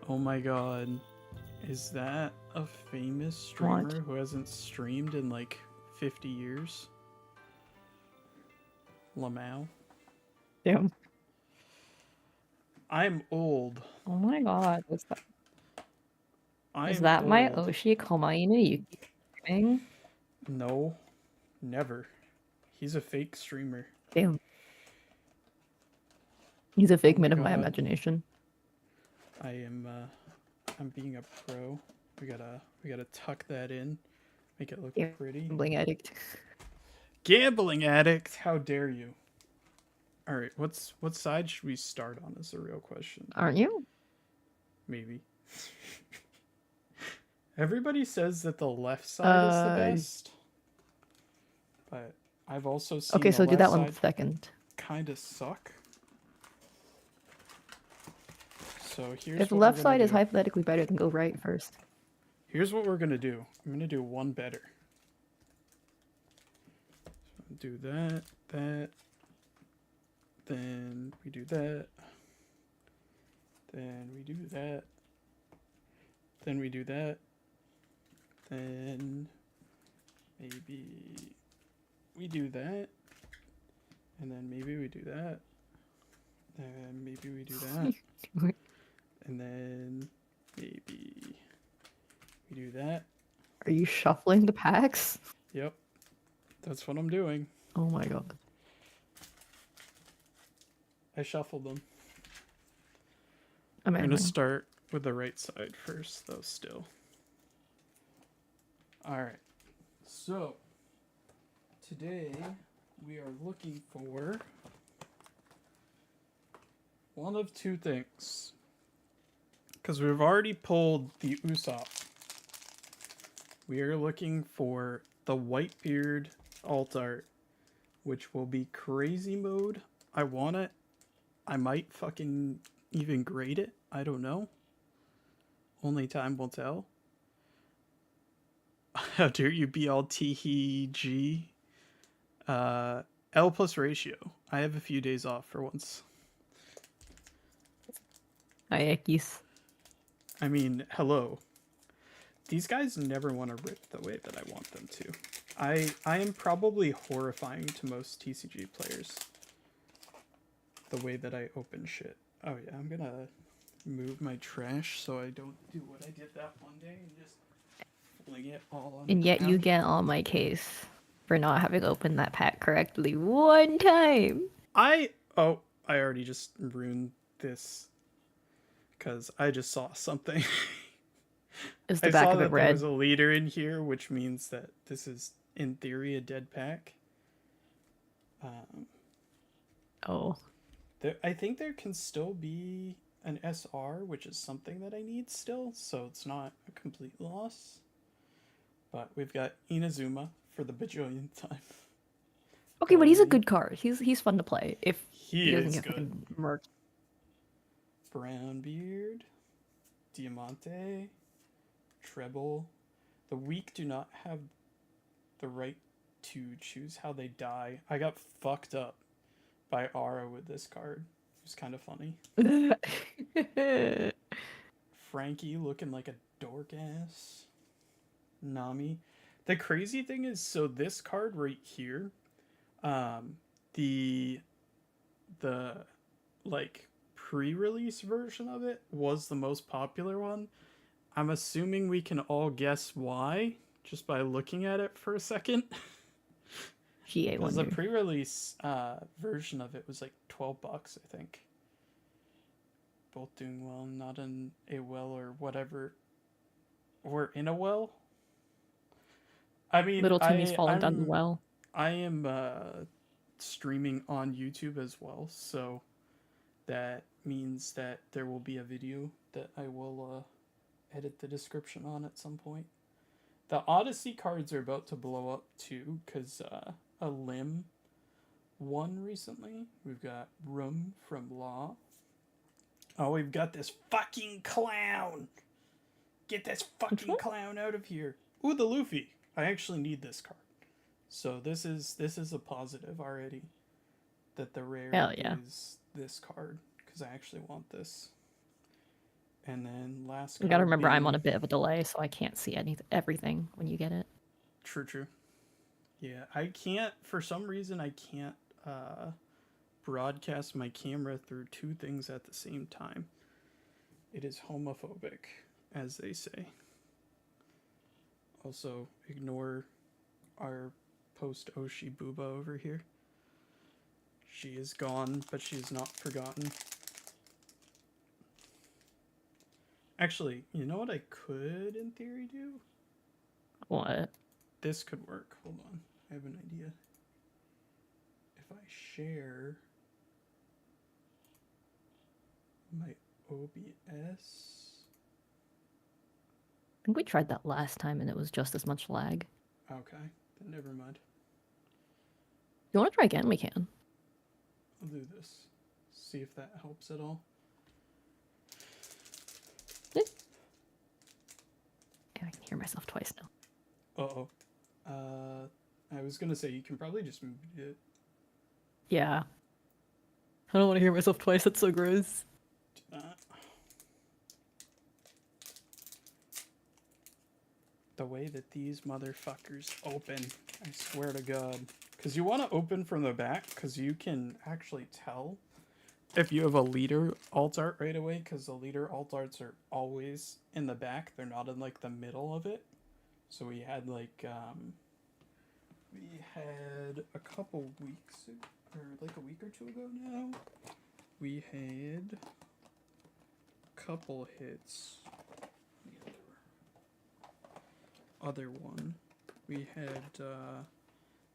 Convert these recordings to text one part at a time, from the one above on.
Oh my god. Is that a famous What? streamer who hasn't streamed in like 50 years? Lamau? Damn. I'm old. Oh my god. Is I'm that my old. Oshi Komainu you keep streaming? No, never. He's a fake streamer. Damn. He's a Oh my figment of my god. imagination. I'm being a pro. We gotta tuck that in. Make it look pretty. Gambling addict. Gambling addict! How dare you? Alright, what side should we start on is the real question. Aren't you? Maybe. Everybody says that the left side is the best. But I've also seen Okay, so the do that left one side second. kinda suck. So here's If what left we're gonna side is do. hypothetically better, then go right first. Here's what we're gonna do. I'm gonna do one better. So do that, then we do that, then we do that, then we do that, then maybe we do that, and then maybe we do that, and maybe we do that, and then maybe we do that. Are you shuffling the packs? Yep, that's what I'm doing. Oh my god. I shuffled them. I'm I'm gonna start with the right side first, though, still. Alright. So, today we are looking for one of two things. Because we've already pulled the Usopp. We are looking for the Whitebeard alt art, which will be crazy mode. I want it. I might fucking even grade it. I don't know. Only time will tell. How dare you be all TG? L plus ratio. I have a few days off for once. Ayekis. I mean, hello. These guys never want to rip the way that I want them to. I am probably horrifying to most TCG players. The way that I open shit. Oh yeah, I'm gonna move my trash so I don't do what I did that one day and just fling it all on And the yet ground. you get on my case for not having opened that pack correctly one time. I already just ruined this because I just saw something. Is the I back saw of it that there red? was a leader in here, which means that this is in theory a dead pack. Oh. I think there can still be an SR, which is something that I need still, so it's not a complete loss. But we've got Inazuma for the bajillionth time. Okay, but he's a good card. He's fun to play if he doesn't is get good. fucking murked. Brownbeard, Diamante, Treble. The weak do not have the right to choose how they die. I got fucked up by Ara with this card. It was kind of funny. Frankie looking like a dork ass. Nami. The crazy thing is, so this card right here, the like pre-release version of it was the most popular one. I'm assuming we can all guess why just by looking at it for a second. GA Because the wonder. pre-release version of it was like $12, I think. Both doing well, not in a well or whatever. Or in a well? I mean, Little Timmy's fallen down the well. I am streaming on YouTube as well, so that means that there will be a video that I will edit the description on at some point. The Odyssey cards are about to blow up too, because a limb won recently. We've got Room from Law. Oh, we've got this fucking clown! Get this fucking clown out of here! Ooh, the Luffy! I actually need this card. So this is a positive already. That the rare is this card. Because I actually want this. And then last You gotta card remember I'm on a being bit of a delay, so I can't see everything when you get it. True. Yeah, I can't, for some reason, I can't broadcast my camera through two things at the same time. It is homophobic, as they say. Also, ignore our post Oshi Booba over here. She is gone, but she is not forgotten. Actually, you know what I could, in theory, do? What? This could work. Hold on. I have an idea. If I share my OBS. I think we tried that last time and it was just as much lag. Okay, then never mind. If you want to try again, we can. I'll do this. See if that helps at all. Yeah, I can hear myself twice now. Uh-oh. I was gonna say, you can probably just mute it. Yeah. I don't want to hear myself twice, that's so gross. The way that these motherfuckers open, I swear to God. Because you want to open from the back, because you can actually tell if you have a leader alt art right away, because the leader alt arts are always in the back. They're not in, like, the middle of it. So we had, like, we had a couple weeks, or like a week or two ago now, we had a couple hits. The other one, we had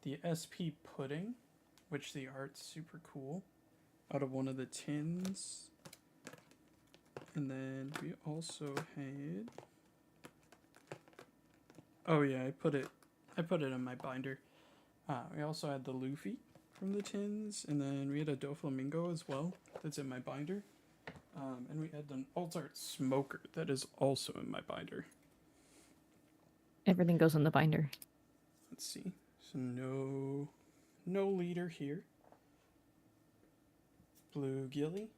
the SP Pudding, which the art's super cool, out of one of the tins. And then we also had, oh yeah, I put it in my binder. We also had the Luffy from the tins, and then we had a Doflamingo as well that's in my binder. And we had an alt art Smoker that is also in my binder. Everything goes in the binder. Let's see. So no leader here. Blue Gilly.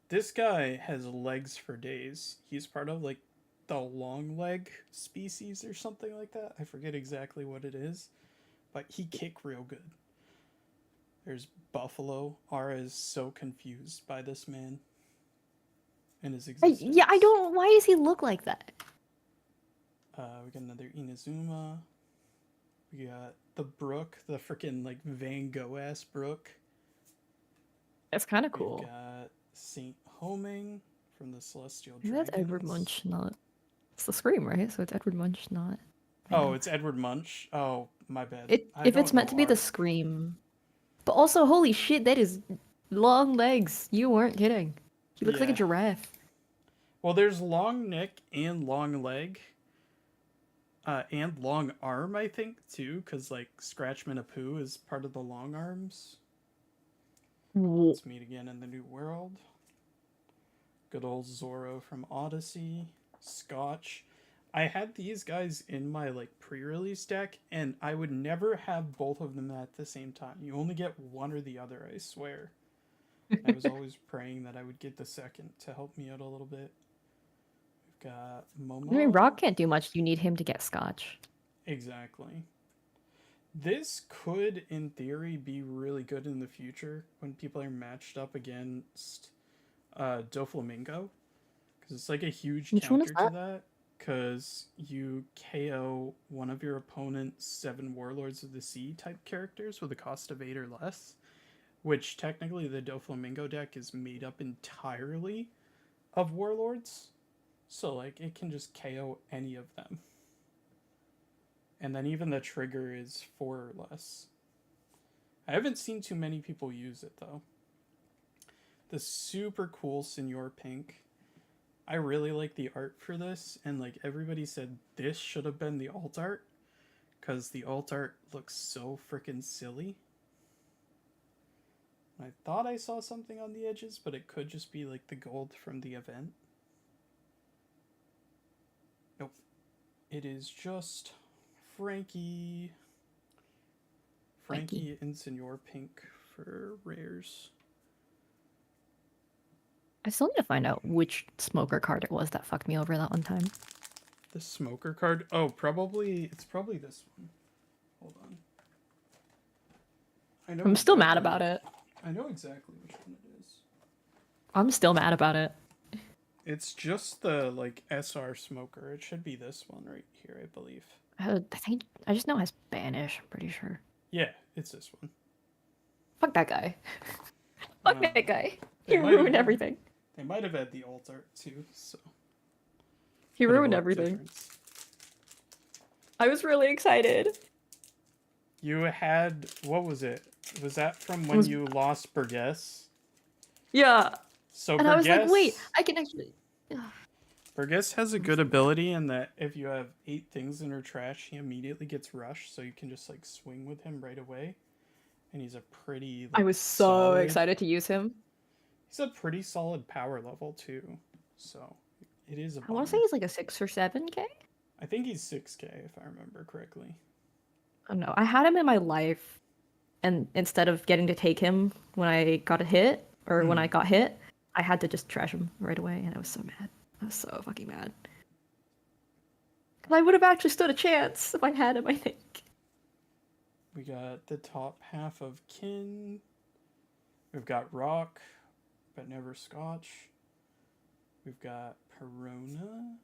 This guy has legs for days. He's part of, like, the long leg species or something like that. I forget exactly what it is, but he kick real good. There's Buffalo. Ara is so confused by this man and his existence. Yeah, I don't. Why does he look like that? We got another Inazuma. We got the Brook, the freaking, like, Van Gogh ass Brook. That's kind of cool. We've got Saint Homing from the Celestial Dragons. That's Edward Munch, not. It's the Scream, right? So it's Edward Munch, not. Oh, it's Edward Munch. Oh, my bad. If it's meant to be the Scream, but also, holy shit, that is long legs. You weren't kidding. He looks like a giraffe. Well, there's long neck and long leg. And long arm, I think, too, because, like, Scratchman Apu is part of the long arms. Let's meet again in the New World. Good old Zoro from Odyssey. Scotch. I had these guys in my, like, pre-release deck, and I would never have both of them at the same time. You only get one or the other, I swear. I was always praying that I would get the second to help me out a little bit. We've got Momo. I mean, Rock can't do much. You need him to get Scotch. Exactly. This could, in theory, be really good in the future when people are matched up against Doflamingo. Because it's like a huge counter to that. Because you KO one of your opponent's 7 Warlords of the Sea type characters with a cost of 8 or less. Which technically the Doflamingo deck is made up entirely of Warlords. So, like, it can just KO any of them. And then even the trigger is 4 or less. I haven't seen too many people use it, though. The super cool Senor Pink. I really like the art for this, and, like, everybody said this should have been the alt art, because the alt art looks so freaking silly. I thought I saw something on the edges, but it could just be, like, the gold from the event. Nope. It is just Frankie and Senor Pink for rares. I still need to find out which smoker card it was that fucked me over that one time. The smoker card? Oh, it's probably this one. Hold on. I know I'm still mad exactly- about it. I know exactly which one it is. I'm still mad about it. It's just the like SR smoker. It should be this one right here, I believe. I think I just know it has Spanish. I'm pretty sure. Yeah, it's this one. Fuck that guy. Fuck Uh, that guy. they He might have ruined had- everything. They might have had the alt art too, so He bit of a ruined luck everything. difference. I was really excited. You had what was it? Was that from when was- you lost Burgess? Yeah. So And I was like, wait, Burgess- I can actually. Burgess has a good ability in that if you have 8 things in her trash, he immediately gets rushed, so you can just like swing with him right away. And he's a pretty. I Like, was so solid- excited to use him. He's a pretty solid power level too, so it is a. I want to say bummer. he's like a 6 or 7K. I think he's 6K if I remember correctly. I don't know. I had him in my life, and instead of getting to take him when I got a hit, or when I got hit, I had to just trash him right away, and I was so mad. I was so fucking mad. 'Cause I would have actually stood a chance if I had him, I think. We got the top half of Kin. We've got Rock, but never Scotch. We've got Perona.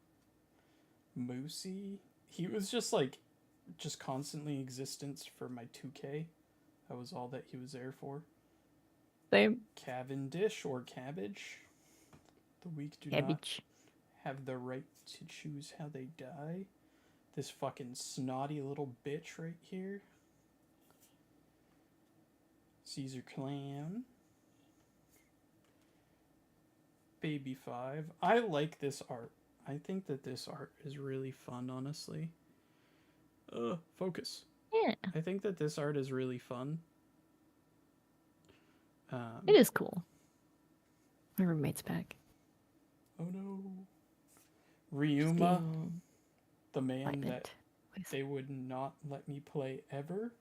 Moosey. He was just like, just constantly existence for my 2K. That was all that he was there for. Same. Cavendish or Cabbage. The weak do not Cabbage. have the right to choose how they die. This fucking snotty little bitch right here. Caesar Clown. Baby 5. I like this art. I think that this art is really fun, honestly. Focus. Yeah, I think that this art is really fun. it is cool. My roommate's back. Oh no. Ryuma, Steam the man Lightment. that What is they would not let me play ever.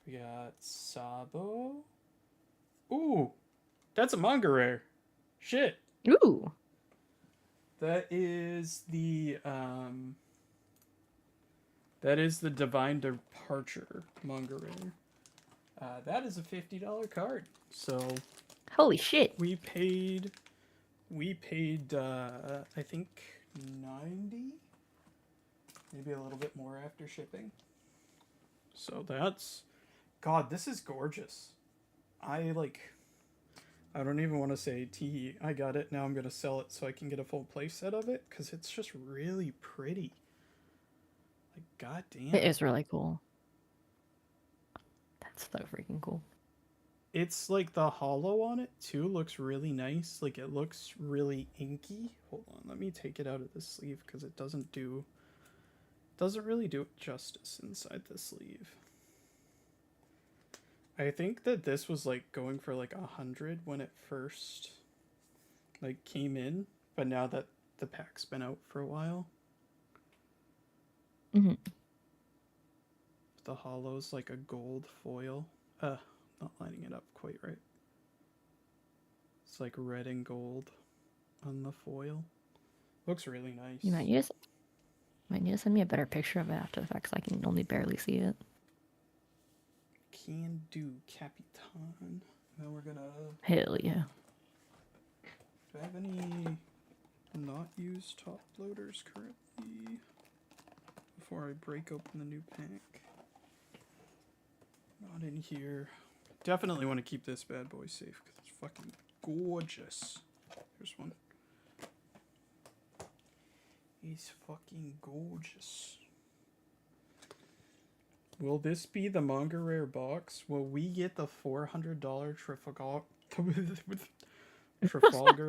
We got Sabo. Ooh, that's a manga rare. Shit. it? Ooh. That is the Divine Departure manga rare. That is a $50 card. So Holy shit. we paid I think 90, maybe a little bit more after shipping. So that's, God, this is gorgeous. I don't even want to say tee. I got it. Now I'm going to sell it so I can get a full playset of it because it's just really pretty. Like, goddamn. It is really cool. That's so freaking cool. It's like the hollow on it too looks really nice. Like it looks really inky. Hold on, let me take it out of the sleeve because it doesn't really do it justice inside the sleeve. I think that this was like going for like 100 when it first like came in, but now that the pack's been out for a while, Mhm. the hollow's like a gold foil. Not lining it up quite right. It's like red and gold on the foil. Looks really nice. You might need to send me a better picture of it after the fact, 'cause I can only barely see it. Can do Capitan. Now we're gonna. Hell yeah. Do I have any not used top loaders currently? Before I break open the new pack. Not in here. Definitely want to keep this bad boy safe because it's fucking gorgeous. Here's one. He's fucking gorgeous. Will this be the manga rare box? Will we get the $400 Trafalgar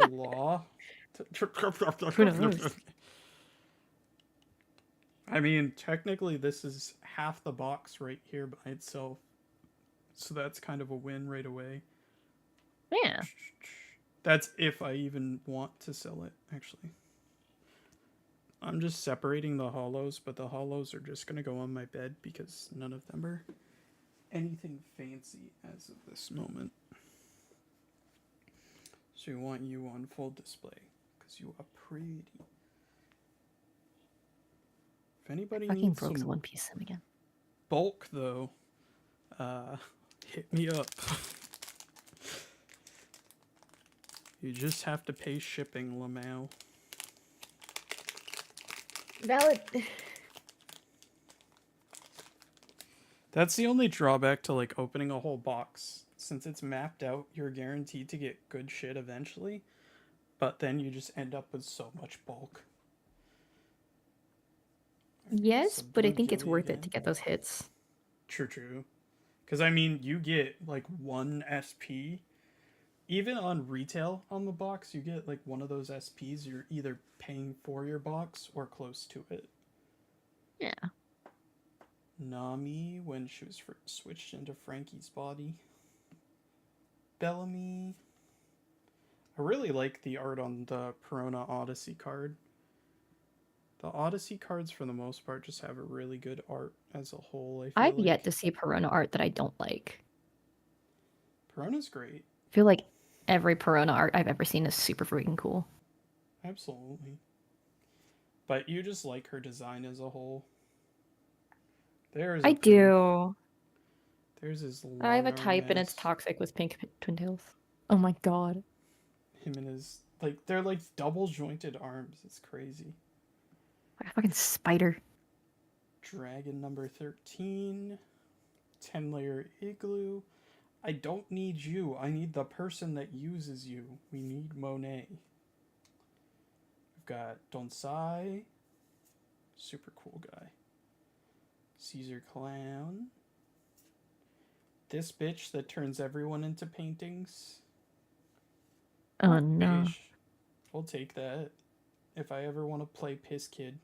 Law? Who knows? I mean, technically, this is half the box right here by itself. So that's kind of a win right away. Yeah. That's if I even want to sell it, actually. I'm just separating the hollows, but the hollows are just going to go on my bed because none of them are anything fancy as of this moment. So we want you on full display because you are pretty. If anybody Fucking needs broke the some One Piece sim again. bulk though, hit me up. You just have to pay shipping, Lamau. Valid. That's the only drawback to like opening a whole box. Since it's mapped out, you're guaranteed to get good shit eventually, but then you just end up with so much bulk. Yes, So but I Blue think it's Gilly worth it again. to get those hits. True. Because I mean, you get like 1 SP. Even on retail on the box, you get like one of those SPs. You're either paying for your box or close to it. Yeah. Nami when she was switched into Frankie's body. Bellamy. I really like the art on the Perona Odyssey card. The Odyssey cards, for the most part, just have a really good art as a whole. I feel I've like yet to see Perona art that I don't like. Perona's great. I feel like every Perona art I've ever seen is super freaking cool. Absolutely. But you just like her design as a whole. There's I do. There's his long I have a arm type and it's ass. toxic with pink twin tails. Oh my god. Him and his like they're like double jointed arms. It's crazy. Like a fucking spider. Dragon number 13. 10-layer igloo. I don't need you. I need the person that uses you. We need Monet. We've got Donsai. Super cool guy. Caesar Clown. This bitch that turns everyone into paintings. Oh no. Beige. We'll take that. If I ever want to play Piss Kid.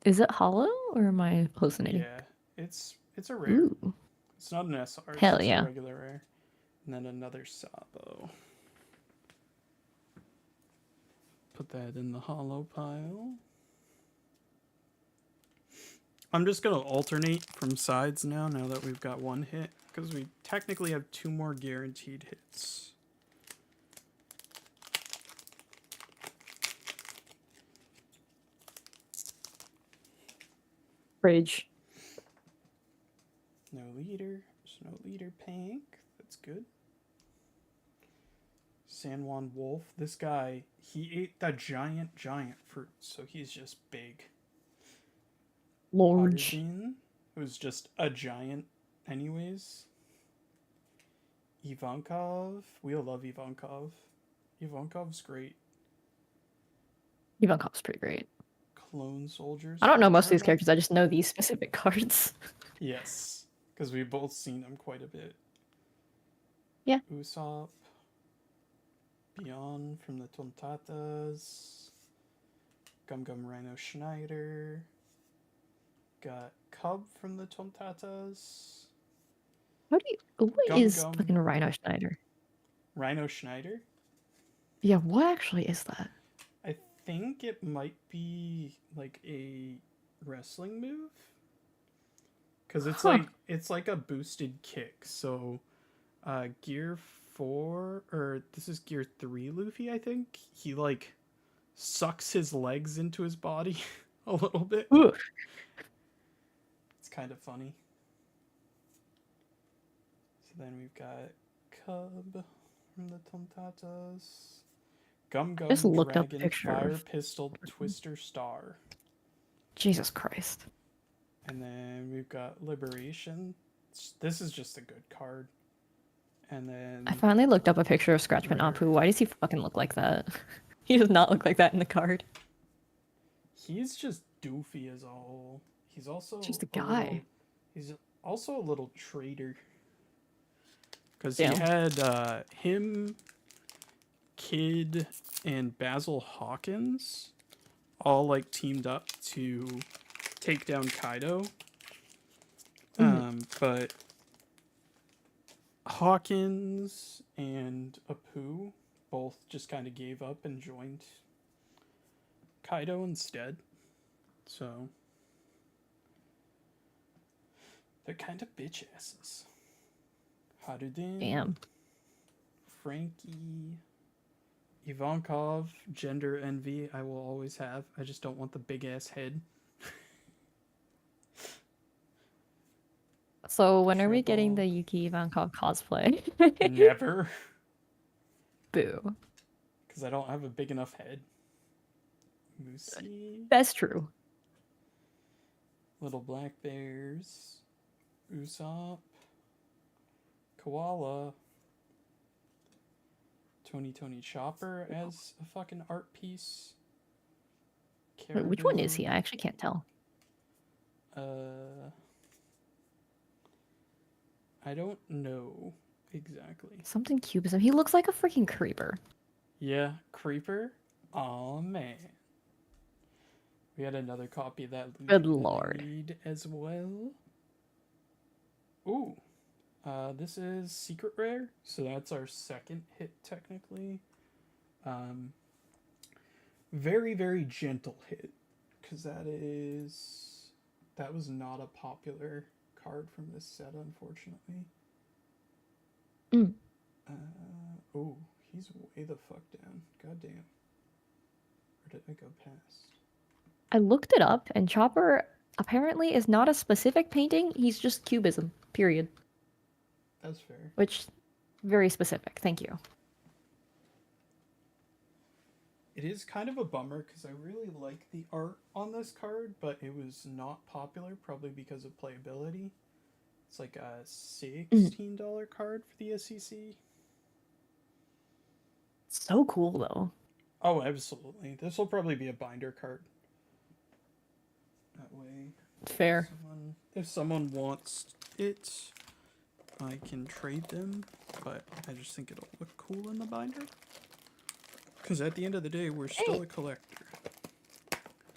Is it hollow or am I hallucinating? Yeah. It's a rare. Ooh. It's not an SR, it's Hell just yeah. a regular rare. And then another Sabo. Put that in the hollow pile. I'm just going to alternate from sides now that we've got one hit. Because we technically have 2 more guaranteed hits. Bridge. No leader. There's no leader Pank. That's good. San Juan Wolf. This guy, he ate the giant fruit. So he's just big. Large. Potterzine, who's just a giant anyways. Ivankov. We all love Ivankov. Ivankov's great. Ivankov's pretty great. Clone soldiers. I don't know most of these characters, I just know these specific cards. Yes, because we've both seen them quite a bit. Yeah. Usopp. Beyond from the Tontatas. Gum Gum Rhino Schneider. Got Cub from the Tontatas. What Gum is Gum. fucking Rhino Schneider? Rhino Schneider? Yeah, what actually is that? I think it might be like a wrestling move. Cause it's like a boosted kick. So gear 4 or this is gear 3 Luffy, I think. He like sucks his legs into his body a little bit. Ooh. It's kind of funny. So then we've got Cub from the Tontatas. Gum Gum just looked up a Dragon picture Fire of- Pistol Twister Star. Jesus Christ. And then we've got Liberation. This is just a good card. And then I finally looked up a picture of Scratchman Rare. Apu. Why does he fucking look like that? He does not look like that in the card. he's just doofy as a whole. He's also Just a guy. He's also a little traitor. Because Damn. he had him, Kid, and Basil Hawkins all like teamed up to take down Kaido. But Hawkins and Apu both just kind of gave up and joined Kaido instead. So They're kind of bitch asses. Haruden, Damn. Frankie, Ivankov, gender envy. I will always have. I just don't want the big ass head. So when are we getting Triple. the Yuki Ivankov cosplay? Never, Boo. because I don't have a big enough head. Moosey, That's true. Little Black Bears, Usopp, Koala, Tony Chopper as a fucking art piece. Wait, which one is Caribou, he? I actually can't tell. I don't know exactly. Something cubism. He looks like a freaking creeper. Yeah, Creeper. Oh man. We had another copy of that Good Luffy that I lord. need as well. Ooh. This is secret rare, so that's our second hit technically. Very, very gentle hit, because that was not a popular card from this set, unfortunately. Mm. Oh, he's way the fuck down. God damn. Or did I go past? I looked it up, and Chopper apparently is not a specific painting. He's just cubism. Period. That's fair. Which, very specific. Thank you. It is kind of a bummer because I really like the art on this card, but it was not popular, probably because of playability. It's like a $16 card for the SEC. So cool though. Oh, absolutely. This will probably be a binder card. That way, Fair. if someone wants it, I can trade them, but I just think it'll look cool in the binder. Because at the end of the day, we're still a collector.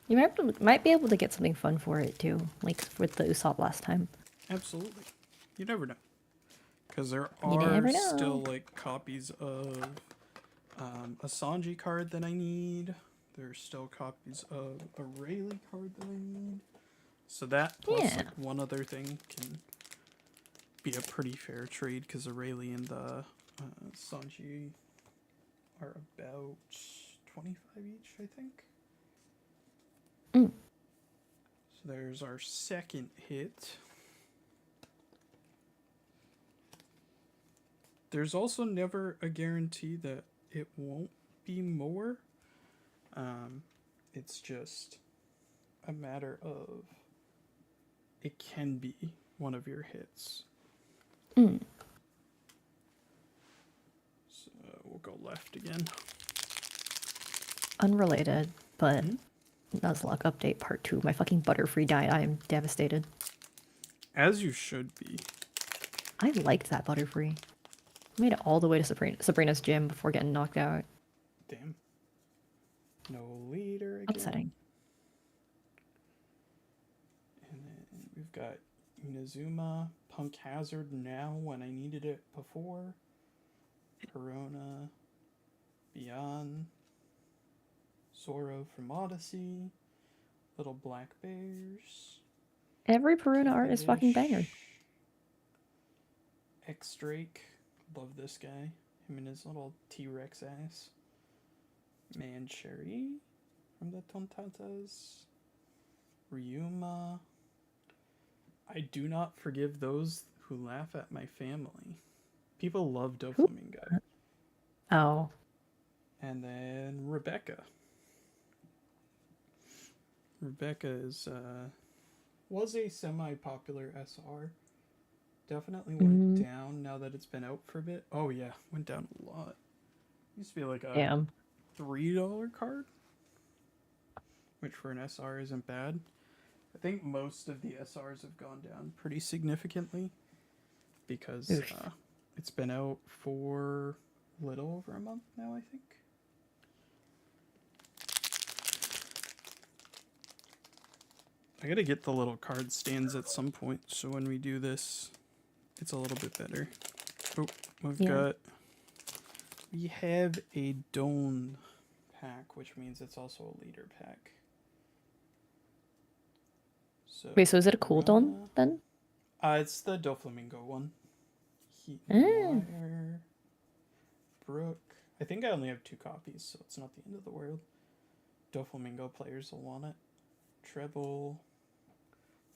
You might be able to get something fun for it too, like with the Usopp last time. Absolutely. You never know. Because there You never are know. still like copies of a Sanji card that I need. There's still copies of a Rayleigh card that I need. So that plus Yeah. like one other thing can be a pretty fair trade because the Rayleigh and the Sanji are about 25 each, I think. Mm. So there's our second hit. There's also never a guarantee that it won't be more. It's just a matter of it can be one of your hits. Mm. So we'll go left again. Unrelated, but Nuzlocke update part 2. My fucking Butterfree died. I am devastated. As you should be. I liked that Butterfree. I made it all the way to Sabrina's gym before getting knocked out. Damn. No leader again. Upsetting. And then we've got Inazuma, Punk Hazard now when I needed it before. Corona, Beyond, Zoro from Odyssey, Little Black Bears. Every Peruna art is fucking Kiddish, banger. X Drake, love this guy. Him and his little T-Rex ass. Mancherry from the Tontatas. Ryuma. I do not forgive those who laugh at my family. People love Doflamingo. Oh. And then Rebecca. Rebecca is was a semi-popular SR. Definitely went down now that it's been out for a bit. Oh yeah, went down a lot. Used to be like a Damn. $3 card, which for an SR isn't bad. I think most of the SRs have gone down pretty significantly because it's been out for a little over a month now, I think. I gotta get the little card stands at some point, so when we do this, it's a little bit better. Oh, we have a Dawn pack, which means it's also a leader pack. So Wait, so is it a cooldown then? It's the Doflamingo one. Heat and Mm. Wire. Brook. I think I only have 2 copies, so it's not the end of the world. Doflamingo players will want it. Treble.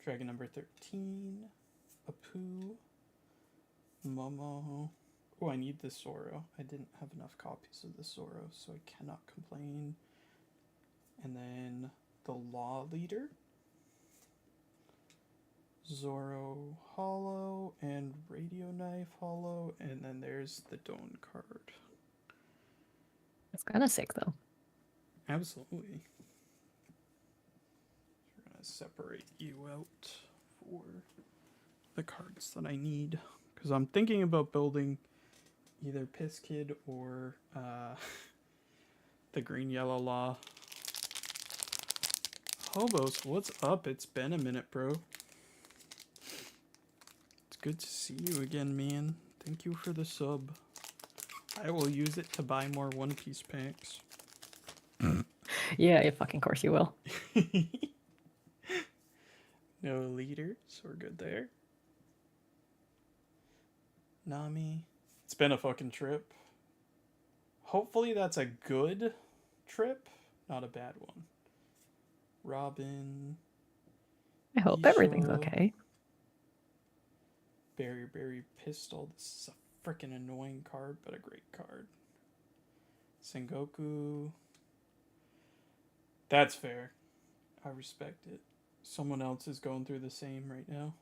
Dragon number 13. Apu. Momo. Oh, I need the Zoro. I didn't have enough copies of the Zoro, so I cannot complain. And then the Law Leader. Zoro Hollow and Radio Knife Hollow, and then there's the Dawn card. It's kind of sick though. Absolutely. We're gonna separate you out for the cards that I need, because I'm thinking about building either Piss Kid or the Green Yellow Law. Hobos, what's up? It's been a minute, bro. It's good to see you again, man. Thank you for the sub. I will use it to buy more One Piece packs. Yeah, yeah, fucking course you will. No leaders, we're good there. Nami. It's been a fucking trip. Hopefully that's a good trip, not a bad one. Robin. I hope Isha, everything's okay. Berry Pistol. This is a freaking annoying card, but a great card. Sengoku. That's fair. I respect it. Someone else is going through the same right now.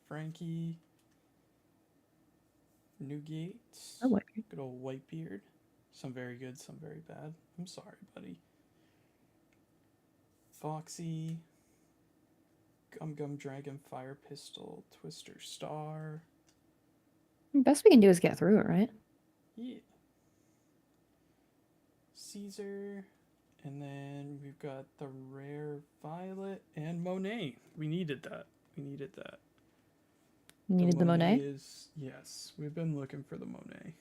Frankie. Newgate. Oh, wait. Good old Whitebeard. Some very good, some very bad. I'm sorry, buddy. Foxy. Gum Dragon, Fire Pistol, Twister Star. Best we can do is get through it, right? Yeah. Caesar. And then we've got the rare Violet and Monet. We needed that. Needed the Monet? Is, yes, we've been looking for the Monet.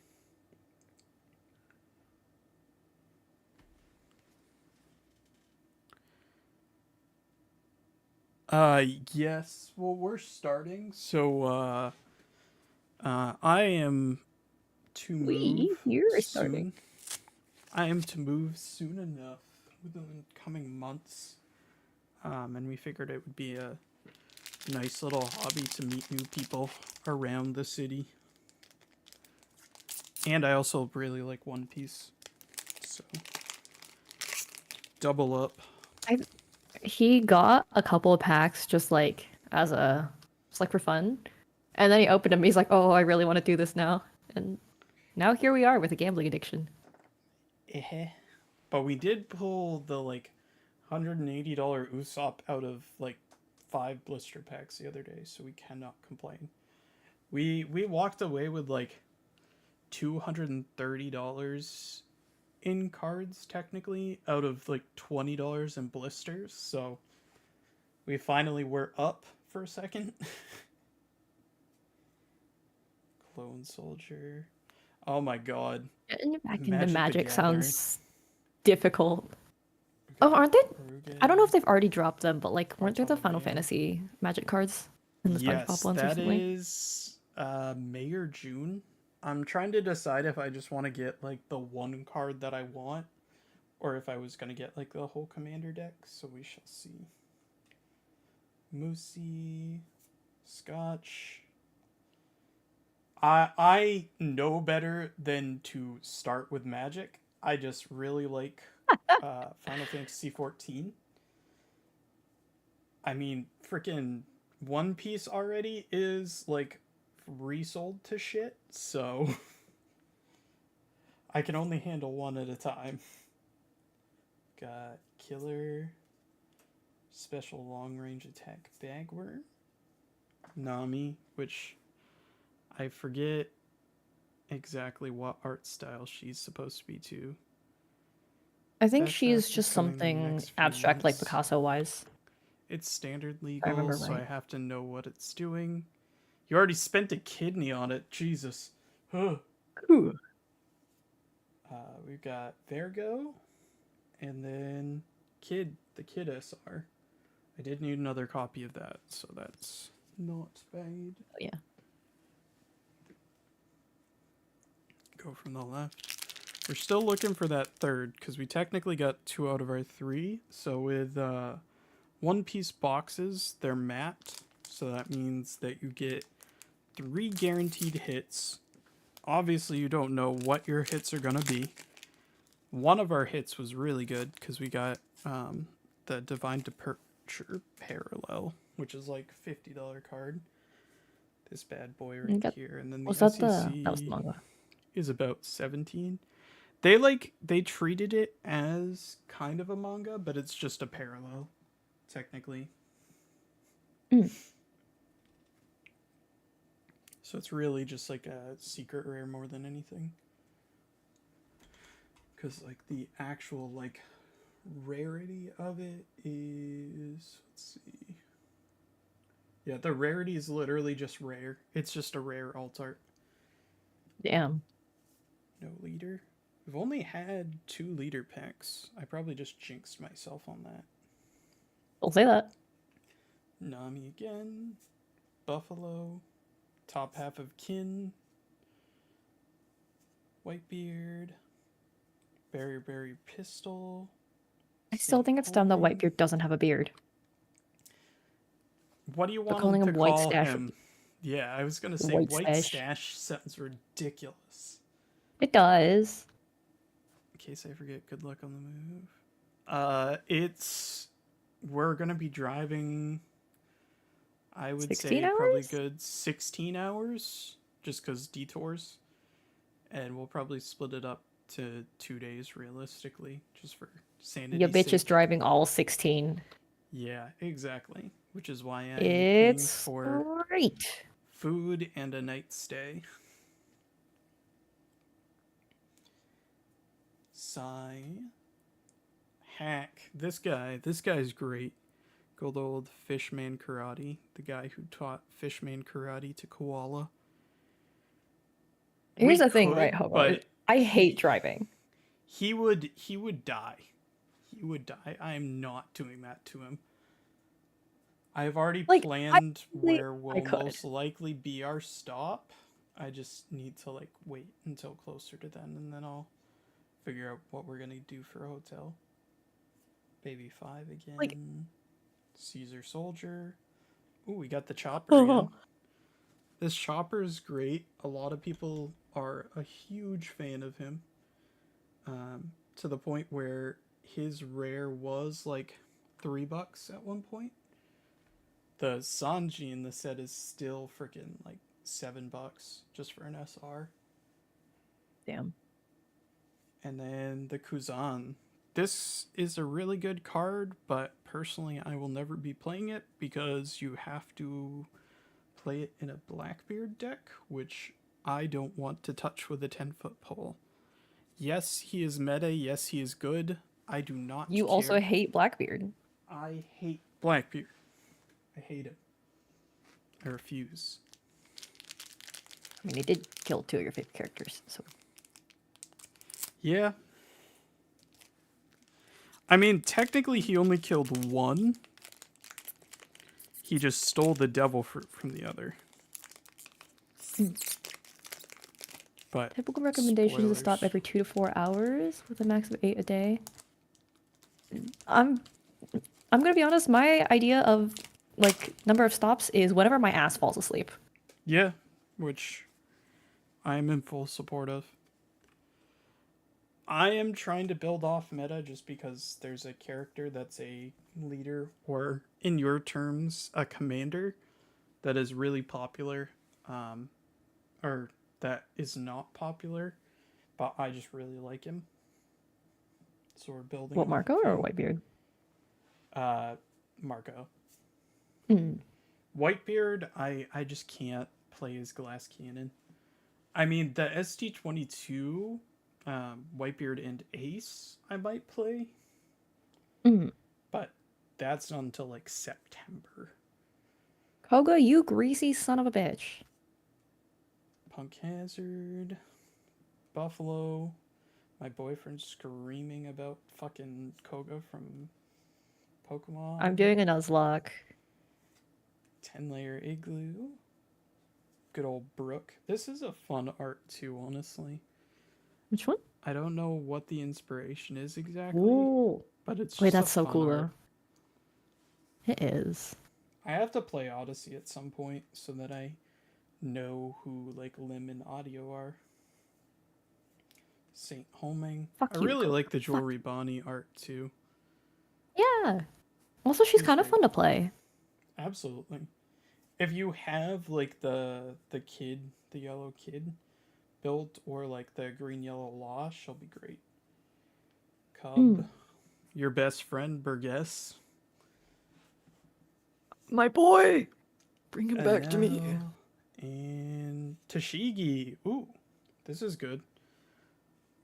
Yes. Well, we're starting. So, I am to move You're soon. starting. I am to move soon enough within the coming months. And we figured it would be a nice little hobby to meet new people around the city. And I also really like One Piece. So, double up. He got a couple of packs just like for fun. And then he opened them. He's like, "Oh, I really want to do this now." And now here we are with a gambling addiction. But we did pull the like $180 Usopp out of like 5 blister packs the other day, so we cannot complain. We walked away with like $230 in cards technically out of like $20 in blisters, so we finally were up for a second. Clone Soldier. Oh my god. Getting back into Magic the Magic Gathering. sounds difficult. Oh, aren't they? Rugen. I don't know if they've already dropped them, but like, weren't there the Final Bartolomeo. Fantasy Magic cards in the SpongeBob ones that recently? is May or June. I'm trying to decide if I just want to get like the one card that I want, or if I was gonna get like the whole commander deck. So we shall see. Moosey, Scotch. I know better than to start with Magic. I just really like Final Fantasy 14. I mean, freaking One Piece already is like resold to shit, so I can only handle one at a time. Got Killer, Special Long Range Attack Bagworm, Nami, which I forget exactly what art style she's supposed to be to. I think That she's fest is just coming the something next few abstract, like months. Picasso-wise. It's standard I legal, remember so I right. have to know what it's doing. You already spent a kidney on it, Jesus. Huh. Ooh. We've got Vergo, and then the Kid SR. I did need another copy of that, so that's Not bad. Oh, yeah. Go from the left. We're still looking for that third because we technically got 2 out of our 3. So with One Piece boxes, they're matte. So that means that you get 3 guaranteed hits. Obviously, you don't know what your hits are going to be. One of our hits was really good because we got the Divine Departure Parallel, which is like $50 card. This bad boy right here. And then the Was SEC that was the manga? is about 17. They treated it as kind of a manga, but it's just a parallel, technically. So it's really just like a secret rare more than anything. Because like the actual like rarity of it is, let's see. Yeah, the rarity is literally just rare. It's just a rare alt art. Damn. No leader. We've only had 2 leader packs. I probably just jinxed myself on that. Don't say that. Nami again. Buffalo. Top half of Kin. Whitebeard. Berry Pistol. I still think it's dumb that Whitebeard doesn't have a beard. What do you want calling him to him White call Stash. him? Yeah, I was gonna say White White Stash. Stash sounds ridiculous. It does. In case I forget, good luck on the move. We're gonna be driving, I would 16 say hours? probably good 16 hours, just because detours. And we'll probably split it up to 2 days realistically, just for sanity. Your bitch is driving all 16. Yeah, exactly. Which is why I'm It's paying for great. food and a night stay. Sai. Hack. This guy's great. Good old Fishman Karate. The guy who taught Fishman Karate to Koala. Here's We the thing, could, right, Hobo? but I hate driving. He would die. He would die. I am not doing that to him. I've already planned where will most likely be our stop. I just need to like wait until closer to then, and then I'll figure out what we're gonna do for a hotel. Baby 5 again. Like, Caesar Soldier. Ooh, we got the chopper again. This chopper is great. A lot of people are a huge fan of him. To the point where his rare was like $3 at one point. The Sanji in the set is still freaking like $7 just for an SR. Damn. And then the Kuzan. This is a really good card, but personally I will never be playing it because you have to play it in a Blackbeard deck, which I don't want to touch with a 10-foot pole. Yes, he is meta. Yes, he is good. I do not You care. also hate Blackbeard. I hate Blackbeard. I hate him. I refuse. I mean, he did kill 2 of your favorite characters, so... Yeah. I mean, technically he only killed 1. He just stole the devil fruit from the other. But typical recommendation is to stop spoilers. every 2 to 4 hours with a max of 8 a day. I'm gonna be honest, my idea of like number of stops is whenever my ass falls asleep. Yeah, which I am in full support of. I am trying to build off meta just because there's a character that's a leader, or in your terms, a commander, that is really popular, or that is not popular, but I just really like him. So we're building. What, Marco or Whitebeard? Marco. Hmm. Whitebeard, I just can't play as Glass Cannon. I mean, the ST22, Whitebeard and Ace, I might play. But that's not until like September. Koga, you greasy son of a bitch. Punk Hazard, Buffalo. My boyfriend's screaming about fucking Koga from Pokemon. I'm doing a Nuzlocke. 10-layer igloo. Good old Brook. This is a fun art too, honestly. Which one? I don't know what the inspiration is exactly, Ooh. but it's Wait, just that's a so fun cool art. though. It is. I have to play Odyssey at some point so that I know who like Lim and Audio are. Saint Homing. Fuck I you, really Coco. like the Fuck. Jewelry Bonnie art too. Yeah. Also, she's She's kind of very fun to cool. play. Absolutely. If you have like the kid, the yellow kid built, or like the green yellow Lost, she'll be great. Cub, Mm. your best friend Burgess. My boy! Bring him And back to me. now, and Tashigi. Ooh, this is good.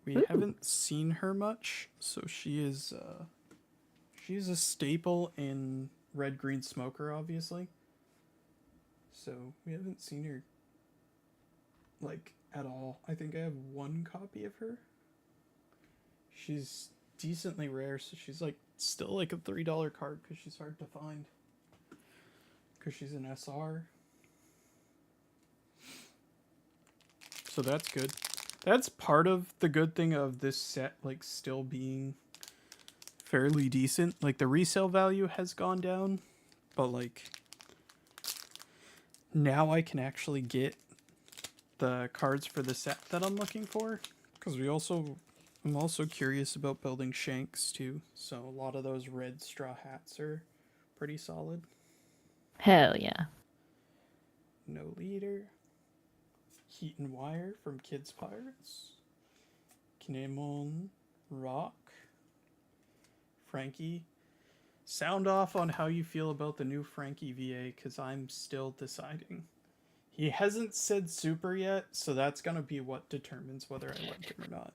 We Ooh. haven't seen her much, so she's a staple in Red Green Smoker, obviously. So we haven't seen her like at all. I think I have one copy of her. She's decently rare, so she's like still like a $3 card because she's hard to find. Because she's an SR. So that's good. That's part of the good thing of this set, like still being fairly decent. Like the resale value has gone down, but like now I can actually get the cards for the set that I'm looking for. Because I'm also curious about building Shanks too. So a lot of those red straw hats are pretty solid. Hell yeah. No leader. Heat and Wire from Kids Pirates. Kinemon Rock. Frankie. Sound off on how you feel about the new Frankie VA, because I'm still deciding. He hasn't said super yet, so that's going to be what determines whether I like him or not.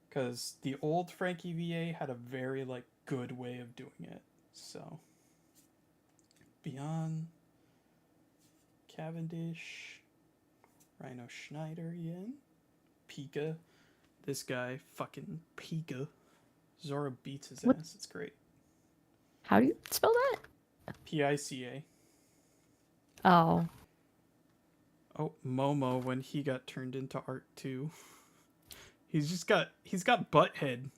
Because the old Frankie VA had a very like good way of doing it. So Beyond, Cavendish, Rhino Schneider again, Pika. This guy, fucking Pika. Zora beats his What? ass. It's great. How do you spell that? Pica. Oh. Oh, Momo when he got turned into art too. He's got butthead.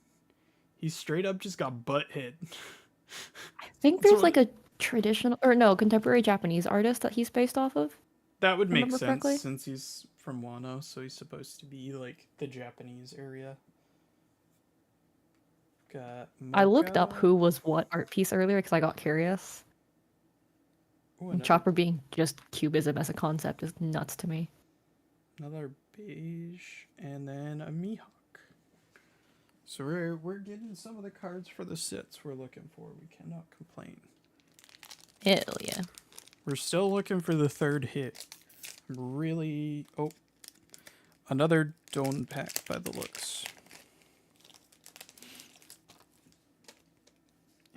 He's straight up just got butthead. I think So there's like a traditional, or no, contemporary Japanese artist that he's based off of. that would make Remember sense correctly? since he's from Wano, so he's supposed to be like the Japanese area. Got Mocha. I looked up who was what art piece earlier because I got curious. Ooh, And Chopper being just cubism as a concept is nuts to me. another beige, and then a Mihawk. So we're getting some of the cards for the sets we're looking for. We cannot complain. Hell yeah. We're still looking for the third hit. Really... Oh. Another Don pack by the looks.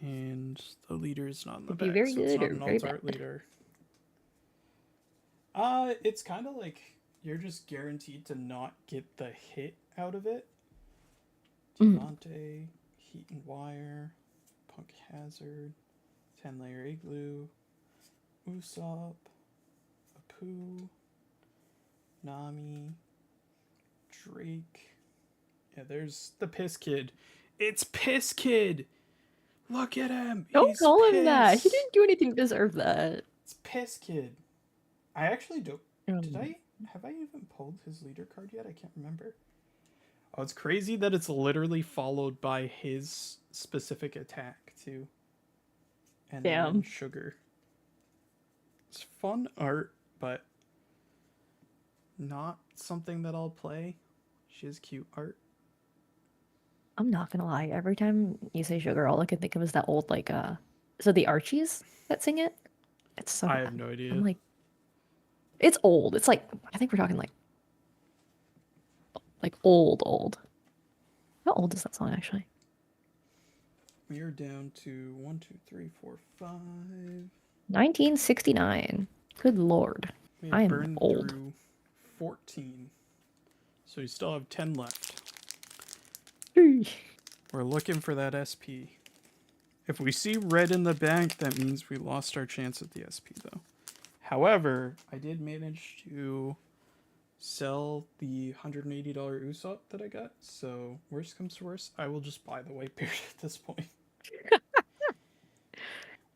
And the leader is not in the Could be back, very so it's good not or an very alt bad. art leader. It's kind of like you're just guaranteed to not get the hit out of it. Diamante, Heat and Wire, Punk Hazard, 10-layer Igloo, Usopp, Apu, Nami, Drake. Yeah, there's the Piss Kid. It's Piss Kid! Look at him! Don't He's call him that. He Piss. didn't do anything to deserve that. It's Piss Kid. I actually don't... Did Um, I... Have I even pulled his leader card yet? I can't remember. Oh, it's crazy that it's literally followed by his specific attack, too. And Damn. then Sugar. It's fun art, but not something that I'll play. She has cute art. I'm not gonna lie. Every time you say sugar, all I can think of is that old like is it the Archies that sing it? It's so I have bad. no idea. I'm like, it's old. It's like I think we're talking like old. How old is that song actually? We are down to 1, 2, 3, 4, 5. 1969. Good lord. We I have am burned old. through 14. So we still have 10 left. We're looking for that SP. If we see red in the bank, that means we lost our chance at the SP, though. However, I did manage to sell the $180 Usopp that I got. So worst comes to worst, I will just buy the Whitebeard at this point.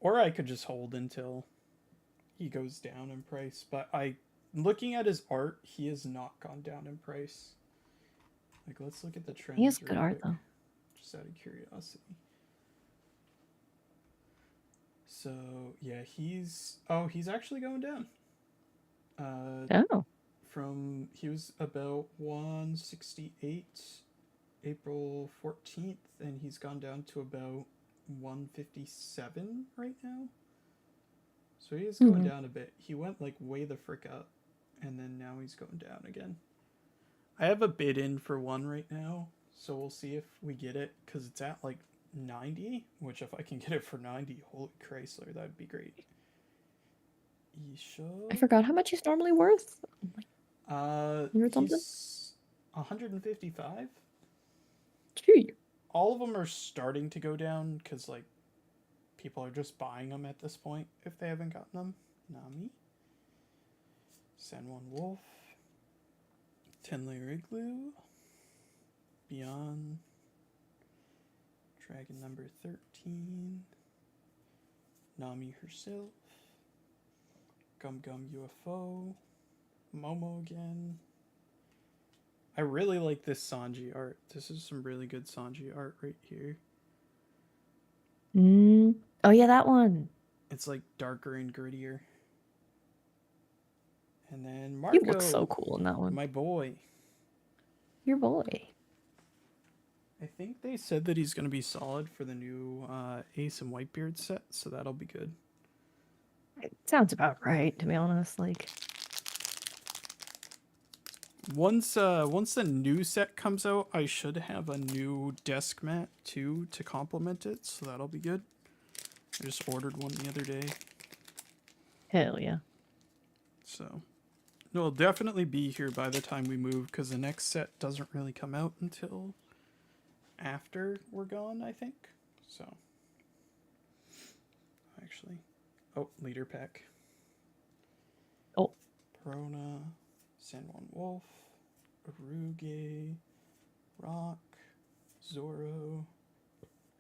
Or I could just hold until he goes down in price. But looking at his art, he has not gone down in price. Like, let's look at the trends. He has real good art quick, though. just out of curiosity. So yeah, he's actually going down. Oh. He was about 168 April 14th, and he's gone down to about 157 right now. So he is going down a bit. He went like way the frick up, and then now he's going down again. I have a bid in for one right now, so we'll see if we get it, because it's at like 90, which if I can get it for 90, holy Chrysler, that'd be great. Isha? I forgot how much he's normally worth. He's 155. Gee. All of them are starting to go down because like people are just buying them at this point if they haven't gotten them. Nami, San Juan Wolf, Tenley Igloo, Beyond, Dragon number 13, Nami herself, Gum Gum UFO, Momo again. I really like this Sanji art. This is some really good Sanji art right here. Oh yeah, that one. It's like darker and grittier. And then He Marco, looks so cool in that one. my boy. Your boy. I think they said that he's going to be solid for the new Ace and Whitebeard set, so that'll be good. It sounds about right, to be honest. Like, once the new set comes out, I should have a new desk mat too to complement it, so that'll be good. I just ordered one the other day. hell yeah. So it'll definitely be here by the time we move, because the next set doesn't really come out until after we're gone, I think. So actually, leader pack. Oh. Perona, San Juan Wolf, Aruge, Rock, Zoro,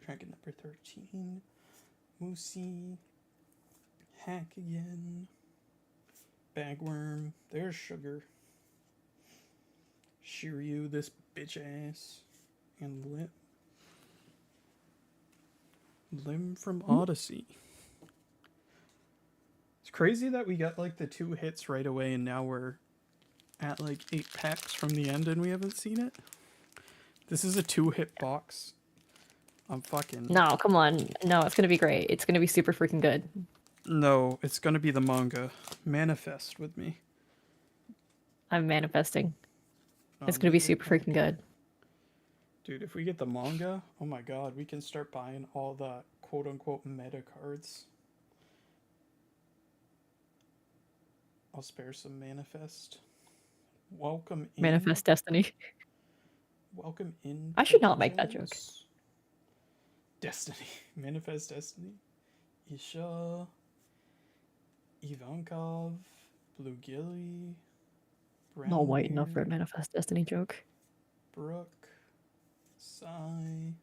Dragon number 13, Musi, Hack again, Bagworm, there's Sugar, Shiryu, this bitch ass, and Lim from Odyssey. It's crazy that we got like the 2 hits right away, and now we're at like 8 packs from the end and we haven't seen it. This is a 2-hit box. I'm fucking... No, come on. No, it's gonna be great. It's gonna be super freaking good. No, it's gonna be the manga. Manifest with me. I'm manifesting. It's gonna be super freaking good. Dude, if we get the manga, oh my god, we can start buying all the quote-unquote meta cards. I'll spare some Manifest. Welcome in. Manifest Destiny. Welcome in. I should not make that joke. Destiny. Manifest Destiny. Isha. Ivankov. Blue Gilly. Not white enough for a Manifest Destiny joke. Brooke. Sai.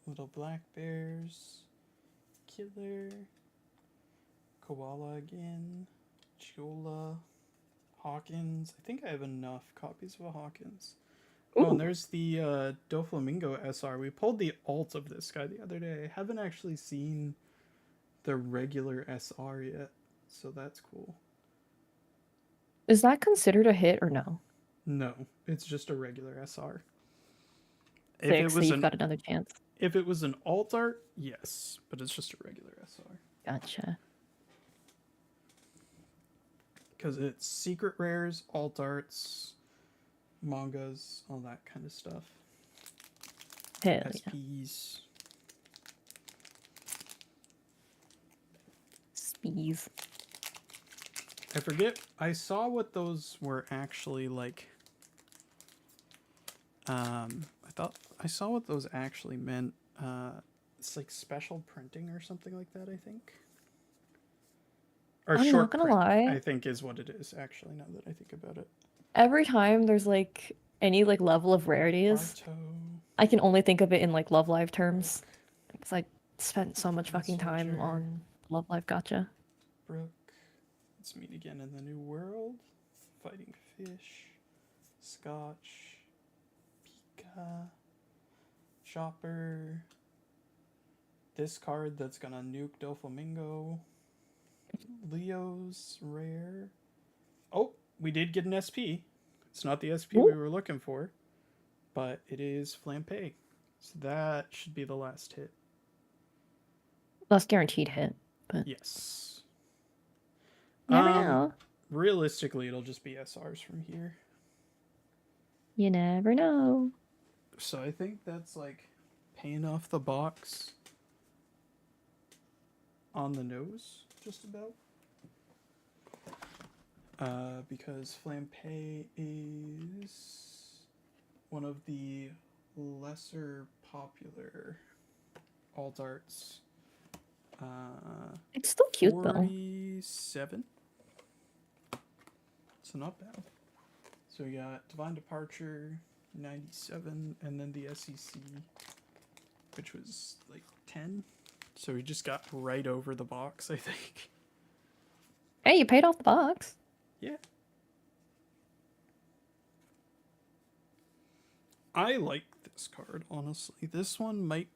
Little Black Bears. Killer. Koala again. Chula. Hawkins. I think I have enough copies of a Hawkins. Ooh. Oh, and there's the Doflamingo SR. We pulled the alt of this guy the other day. I haven't actually seen the regular SR yet, so that's cool. Is that considered a hit or no? No, it's just a regular SR. Six, so you've got another chance. If it was an alt art, yes, but it's just a regular SR. Gotcha. Because it's secret rares, alt arts, mangas, all that kind of stuff. Hell SPs. Spees. I forget. I saw what those were actually like. I saw what those actually meant. It's like special printing or something like that, I think. Or I'm short not gonna print, lie. I think is what it is, actually, now that I think about it. Every time there's like any like level of rarities, Barto, I can only think of it in like Love Live terms. Brook, Because I spent so much Tin fucking time Soldier, on Love Live Gacha. Brook. Let's meet again in the new world. Fighting Fish, Scotch, Pika, Chopper. This card that's gonna nuke Doflamingo. Leo's rare. Oh, we did get an SP. It's not the SP we Ooh. were looking for, but it is Flampe. So that should be the last hit. Less guaranteed hit, but Yes. never know. Realistically, it'll just be SRs from here. You never know. So I think that's like paying off the box on the nose, just about. Because Flampe is one of the lesser popular alt arts. It's still cute though. 47. So not bad. So we got Divine Departure, 97, and then the SEC, which was like 10. So we just got right over the box, I think. Hey, you paid off the box. Yeah. I like this card, honestly. This one might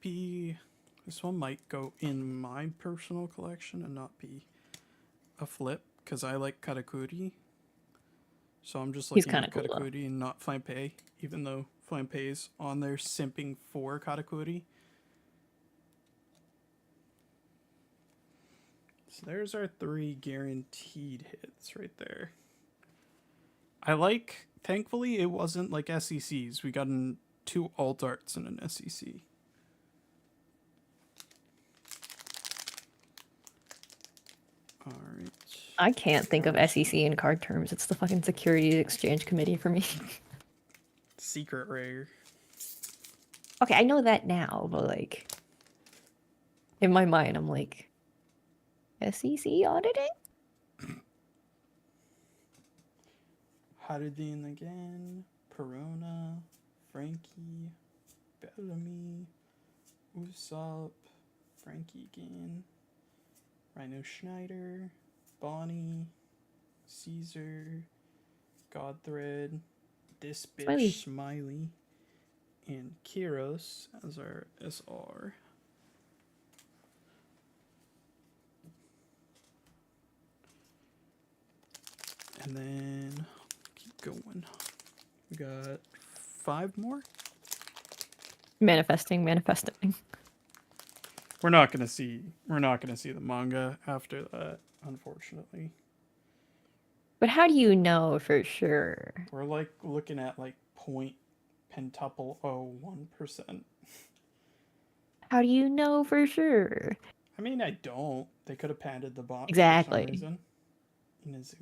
go in my personal collection and not be a flip, because I like Katakuri. So I'm just He's looking at kinda cool, though. Katakuri and not Flampe, even though Flampe is on there simping for Katakuri. So there's our 3 guaranteed hits right there. Thankfully it wasn't like SECs. We got 2 alt arts and an SEC. Alright. I can't think of SEC in card terms. It's the fucking Securities Exchange Committee for me. Secret rare. Okay, I know that now, but like in my mind, I'm like, SEC auditing? Haruddin again. Perona. Frankie. Bellamy. Usopp. Frankie again. Rhino Schneider. Bonnie. Caesar. Godthread. This bitch Smiley. And Kiros as our SR. And then keep going. We got 5 more. Manifesting. We're not gonna see the manga after that, unfortunately. But how do you know for sure? We're like looking at like point pentuple 01%. How do you know for sure? I mean, I don't. They could have padded the box Exactly. for some reason.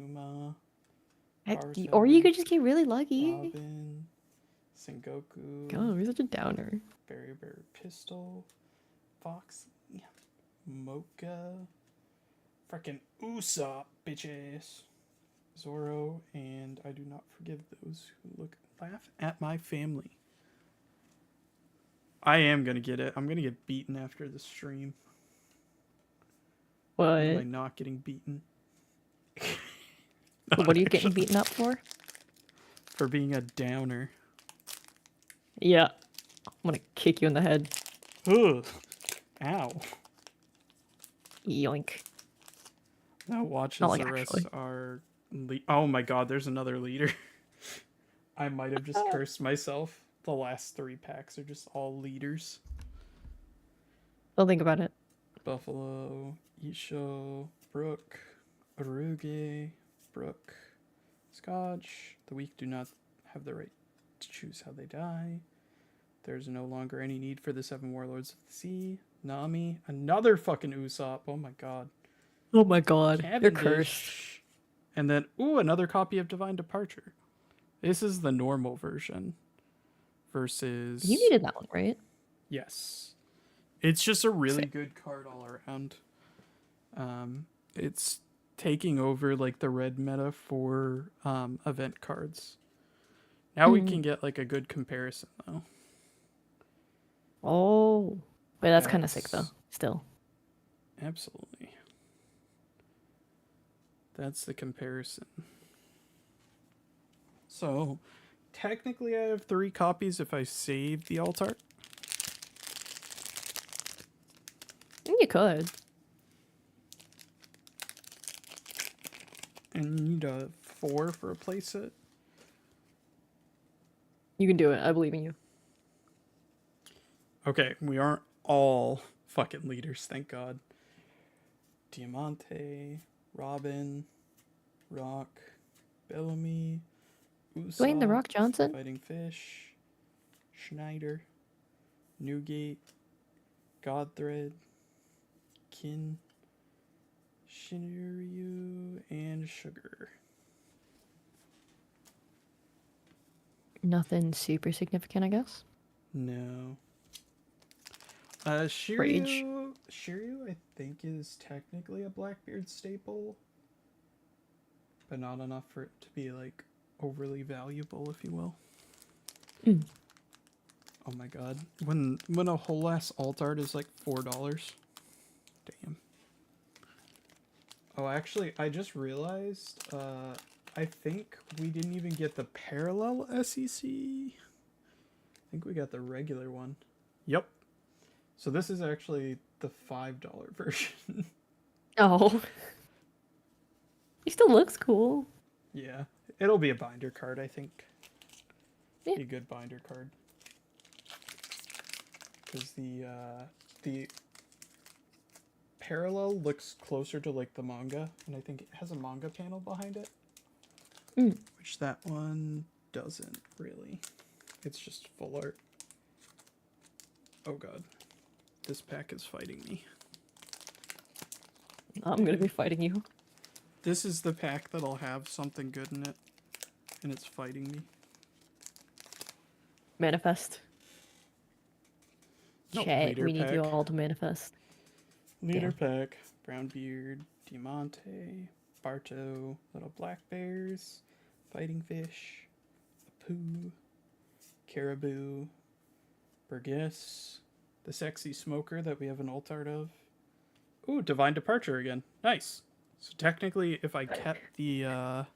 Inazuma, Or you Naruto, could just get really lucky. Robin, Sengoku, Oh, you're such a downer. Berry Pistol, Foxy, Mocha, frickin' Usopp, bitches, Zoro, and I do not forgive those who laugh at my family. I am gonna get it. I'm gonna get beaten after the stream. What? Am I not getting beaten? What are you getting beaten up for? For being a downer. Yeah. I'm gonna kick you in the head. Ugh. Ow. Yoink. Now watch Not as like the rest actually. are... Oh my god, there's another leader. I might have just cursed myself. The last 3 packs are just all leaders. Don't think about it. Buffalo, Isho, Brook, Aruge, Brook, Scotch. The weak do not have the right to choose how they die. There's no longer any need for the 7 Warlords of the Sea. Nami, another fucking Usopp. Oh my god. Oh my god. You're Cavendish. cursed. And then, another copy of Divine Departure. This is the normal version. Versus... You needed that one, right? Yes. It's just a really good card all around. It's taking over like the red meta for event cards. Now we can get like a good comparison though. Oh, wait, that's kind of sick though. That's- Still, Absolutely. That's the comparison. So, technically I have 3 copies if I save the alt art. you could. And you need a 4 for a playset. You can do it. I believe in you. Okay, we aren't all fucking leaders, thank God. Diamante, Robin, Rock, Bellamy, Dwayne The Usopp, Rock Johnson. Fighting Fish, Schneider, Newgate, Godthread, Kin, Shinryu, and Sugar. Nothing super significant, I guess. No. Rage. Shiryu, I think, is technically a Blackbeard staple, but not enough for it to be like overly valuable, if you will. Mm. Oh my god, when a whole ass alt art is like $4. Damn. Oh, actually, I just realized. I think we didn't even get the parallel SEC. I think we got the regular one. Yep. So this is actually the $5 version. Oh. He still looks cool. Yeah, it'll be a binder card, I think. Yeah. Be a good binder card. Because the parallel looks closer to like the manga, and I think it has a manga panel behind it. Mm. Which that one doesn't really. It's just full art. Oh god. This pack is fighting me. I'm gonna be fighting you. This is the pack that'll have something good in it, and it's fighting me. Manifest. No, Chat, leader we need you pack. all to manifest. Leader pack, Brownbeard, Diamante, Barto, Little Black Bears, Fighting Fish, Apu, Caribou, Burgess, the Sexy Smoker that we have an alt art of. Ooh, Divine Departure again. Nice. So technically, if I kept the alt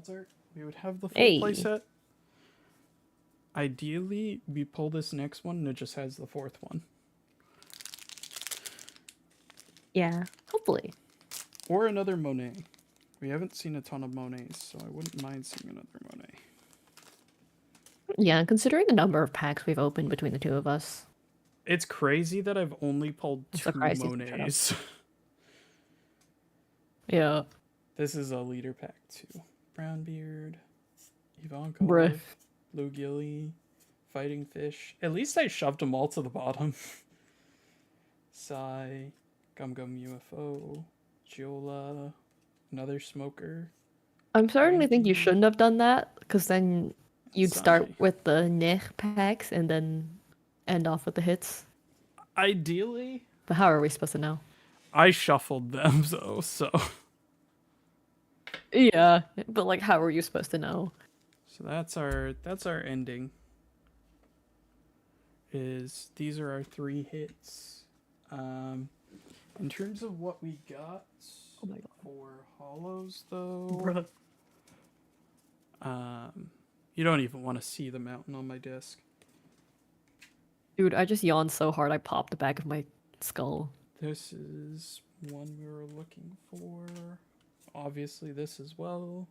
art, we would have the full Hey. playset. Ideally, we pull this next one and it just has the 4th one. Yeah, hopefully. Or another Monet. We haven't seen a ton of Monets, so I wouldn't mind seeing another Monet. Yeah, considering the number of packs we've opened between the two of us. It's crazy that I've only pulled I'm 2 surprised you didn't turn up. Monets. Yeah. This is a leader pack too. Brownbeard, Ivankov, Bruh. Blue Gilly, Fighting Fish. At least I shoved them all to the bottom. Sai, Gum Gum UFO, Giola, another Smoker. I'm starting to think you Frankie. shouldn't have done that, because then you'd start Sai. with the Nech packs and then end off with the hits. Ideally, But how are we supposed to know? I shuffled them though, so. Yeah, but like, how are you supposed to know? So that's our ending. Is these are our 3 hits. In terms of what we got Oh my god. for hollows though, you don't even want to see the mountain on my disc. Dude, I just yawned so hard I popped the back of my skull. This is one we were looking for. Obviously, this as well.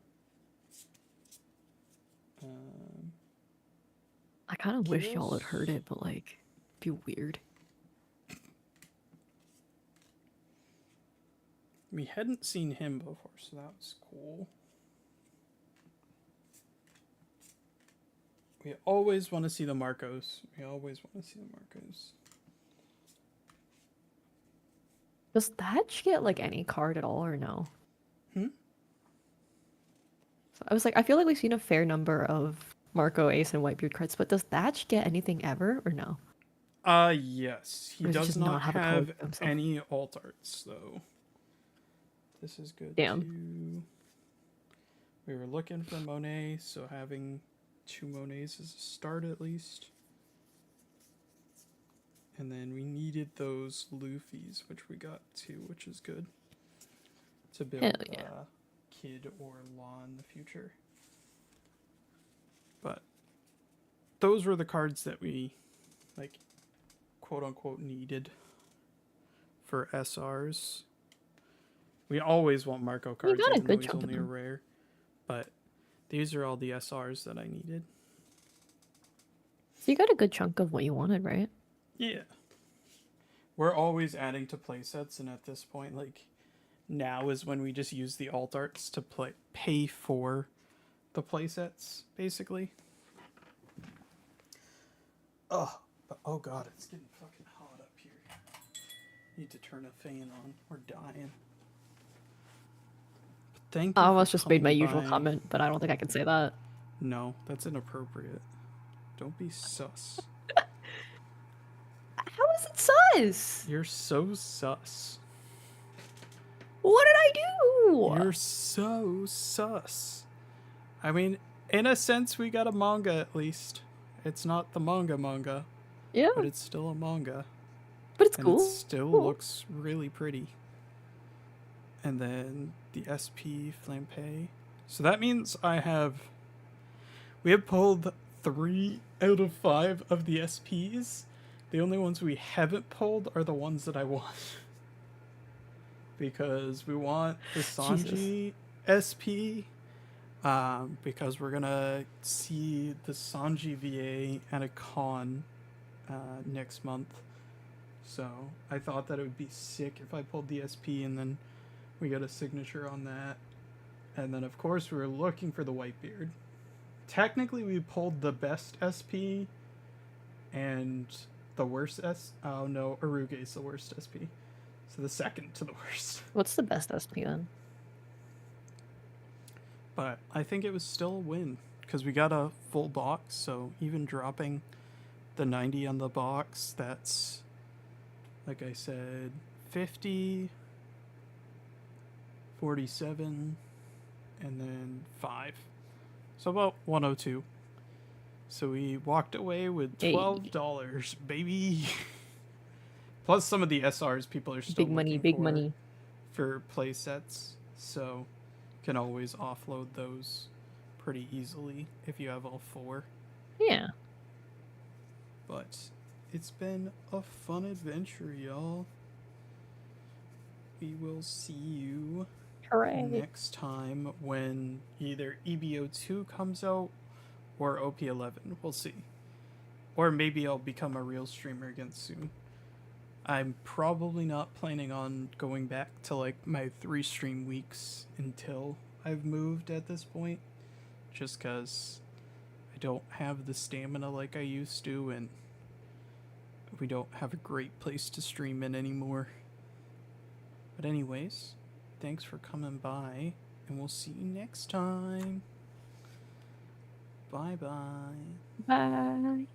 I kind of wish y'all had heard it, but like, it'd be weird. We hadn't seen him before, so that was cool. We always want to see the Marcos. We always want to see the Marcos. Does Thatch get like any card at all or no? Hmm? So I was like, I feel like we've seen a fair number of Marco, Ace, and Whitebeard cards, but does Thatch get anything ever or no? Yes. He Or does he does just not not have a have code for himself? any alt arts, though. This is good Damn. too. We were looking for Monet, so having 2 Monets is a start at least. And then we needed those Luffys, which we got 2, which is good. To build Hell yeah. Kid or Law in the future. But those were the cards that we, like, quote unquote, needed for SRs. We always want Marco cards, got a even though good he's chunk of only a them. rare. But these are all the SRs that I needed. So you got a good chunk of what you wanted, right? Yeah. We're always adding to playsets, and at this point, like, now is when we just use the alt arts to pay for the playsets, basically. Oh, but oh god, it's getting fucking hot up here. Need to turn a fan on. We're dying. But thank you. I for almost just made my coming usual by. comment, but I don't think I can say that. No, that's inappropriate. Don't be sus. How is it sus? You're so sus. What did I do? You're so sus. I mean, in a sense, we got a manga at least. It's not the manga, Yeah, but it's still a manga. but it's And cool. it still Cool. looks really pretty. And then the SP Flampe. So that means we have pulled 3 out of 5 of the SPs. The only ones we haven't pulled are the ones that I want. Because we want the Sanji SP. Because we're gonna see the Sanji VA at a con next month. So I thought that it would be sick if I pulled the SP and then we got a signature on that. And then of course we were looking for the Whitebeard. Technically we pulled the best SP and the worst oh no, Aruge is the worst SP. So the second to the worst. What's the best SP then? But I think it was still a win because we got a full box. So even dropping the 90 on the box, that's, like I said, 50, 47, and then 5. So about 102. So we walked away with $12, baby. Plus some of the SRs people are still big money for play sets. So can always offload those pretty easily if you have all 4. Yeah. But it's been a fun adventure, y'all. We will see you next time when either EBO2 comes out or OP11. We'll see. Or maybe I'll become a real streamer again soon. I'm probably not planning on going back to like my 3 stream weeks until I've moved at this point. Just because I don't have the stamina like I used to, and we don't have a great place to stream in anymore. But anyways, thanks for coming by, and we'll see you next time. Bye-bye. Bye.